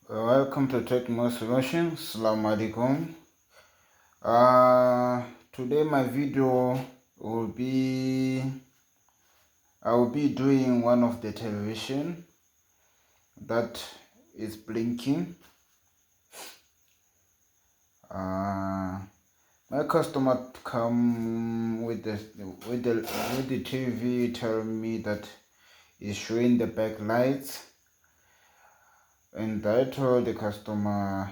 Welcome to Tech More Solutions. Assalamu alaikum. Today my video will be I will be doing one of the television that is blinking. My customer come with the TV, tell me that it's showing the backlights, and I told the customer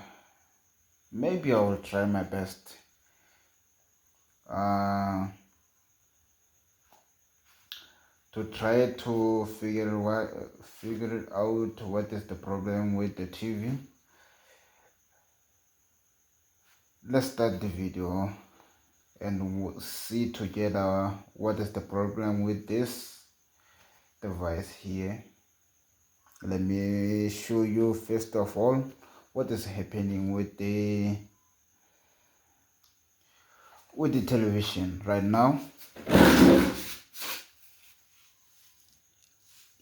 maybe I will try my best to try to figure out what is the problem with the TV. Let's start the video and we'll see together what is the problem with this device here. Let me show you first of all what is happening with the television right now.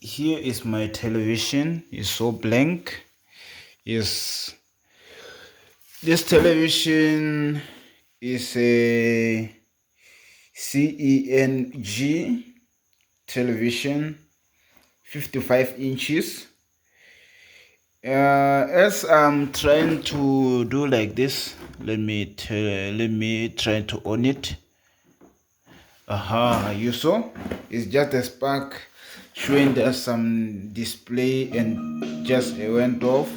Here is my television. It's so blank. This television is a CENG television, 55 inches. As I'm trying to do like this, let me try to on it. You saw it's just a spark showing there's some display and just it went off.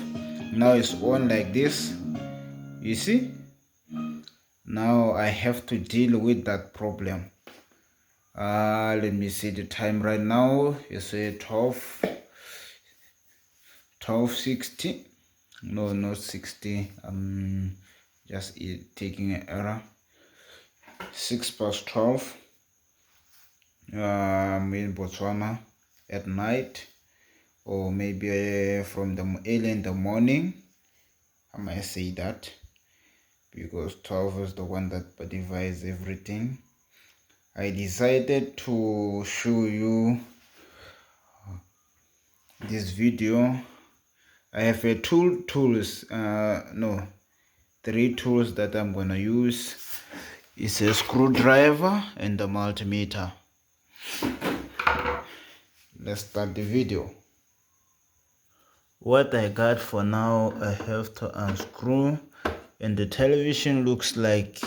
Now it's on like this. You see, now I have to deal with that problem. Let me see the time right now. It's a 12:60. No, not 60. I'm just taking an error. 12:06. I'm in Botswana at night, or maybe from the early in the morning. I might say that because 12 is the one that divides everything. I decided to show you this video. I have three tools that I'm gonna use. It's a screwdriver and a multimeter. Let's start the video. What I got for now, I have to unscrew, and the television looks like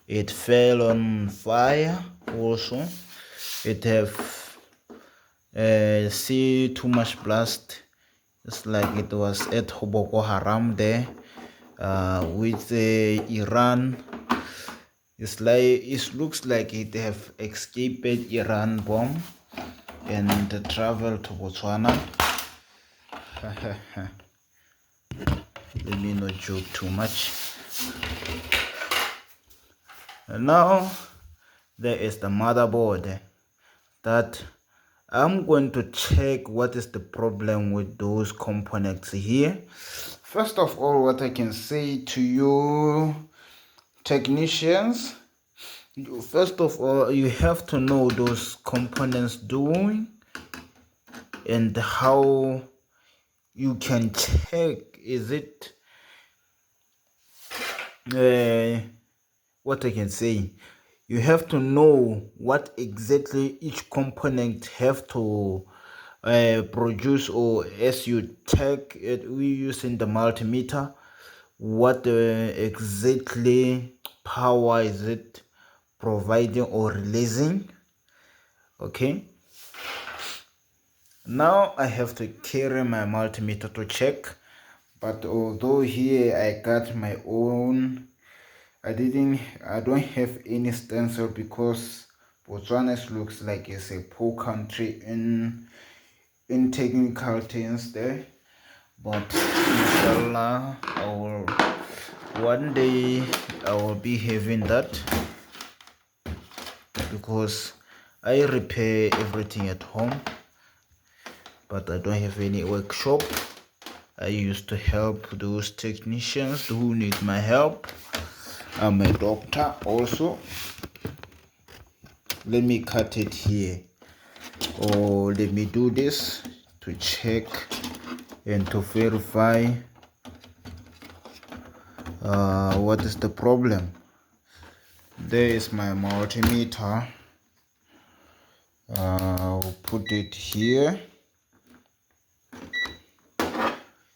it fell on fire. Also, it have see too much blast. It's like it was at Boko Haram there with Iran. It's like it looks like it have escaped Iran bomb and traveled to Botswana. Let me not joke too much. And now there is the motherboard that I'm going to check what is the problem with those components here. First of all, what I can say to you technicians, first of all, you have to know those components doing and how you can check is it what I can say, you have to know what exactly each component have to produce, or as you check it, we using the multimeter, what exactly power is it providing or releasing. Okay, now I have to carry my multimeter to check, but although here I got my own, I don't have any stencil because Botswana looks like it's a poor country in technical things there. But inshallah, one day I will be having that, because I repair everything at home, but I don't have any workshop. I used to help those technicians who need my help. I'm a doctor also. Let me cut it here, or let me do this to check and to verify what is the problem. There is my multimeter. I'll put it here.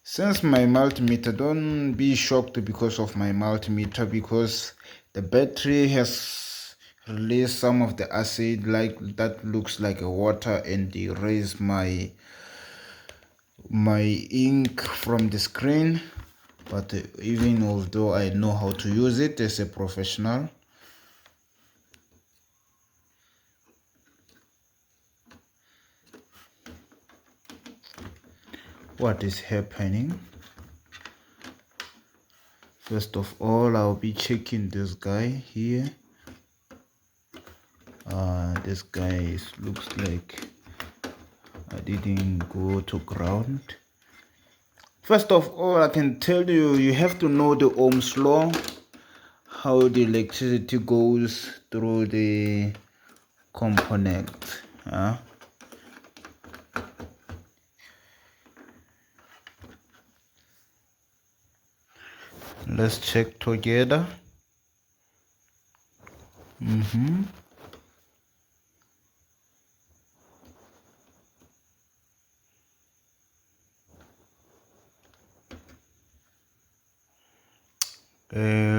Since my multimeter, don't be shocked because of my multimeter, because the battery has released some of the acid like that looks like a water and erase my ink from the screen. But even although I know how to use it as a professional, what is happening? First of all, I'll be checking this guy here. This guy looks like I didn't go to ground. First of all, I can tell you, you have to know the Ohm's law, how the electricity goes through the component. Let's check together.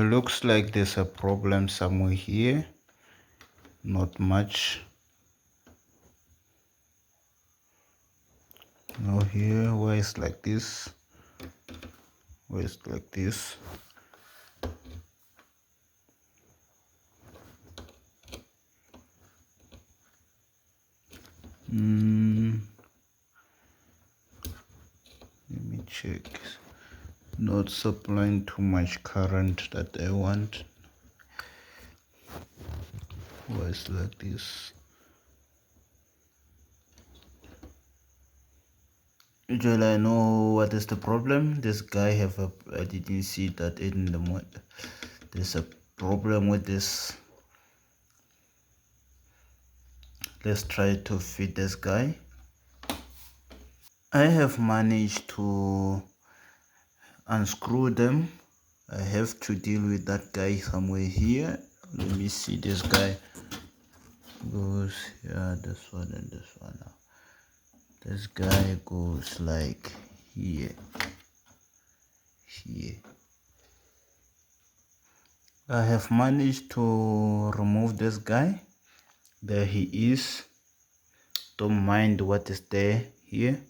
Looks like there's a problem somewhere here. Not much. Now here, where it's like this, where it's like this. Let me check. Not supplying too much current that I want. Why it's like this? Usually I know what is the problem. This guy I didn't see that in the mod. There's a problem with this. Let's try to fit this guy. I have managed to unscrew them. I have to deal with that guy somewhere here. Let me see, this guy goes here, this one and this one. Now this guy goes like here. I have managed to remove this guy. There he is. Don't mind what is there here.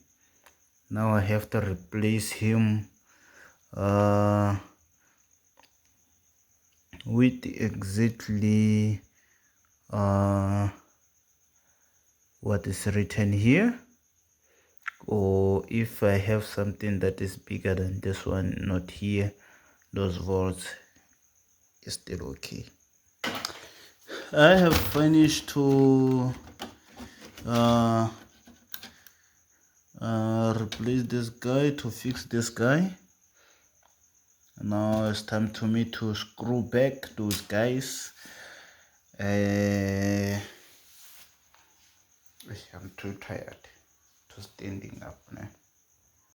Now I have to replace him with exactly what is written here, or if I have something that is bigger than this one, not here, those volts is still okay. I have finished to replace this guy, to fix this guy. Now it's time to me to screw back those guys. I'm too tired to standing up now.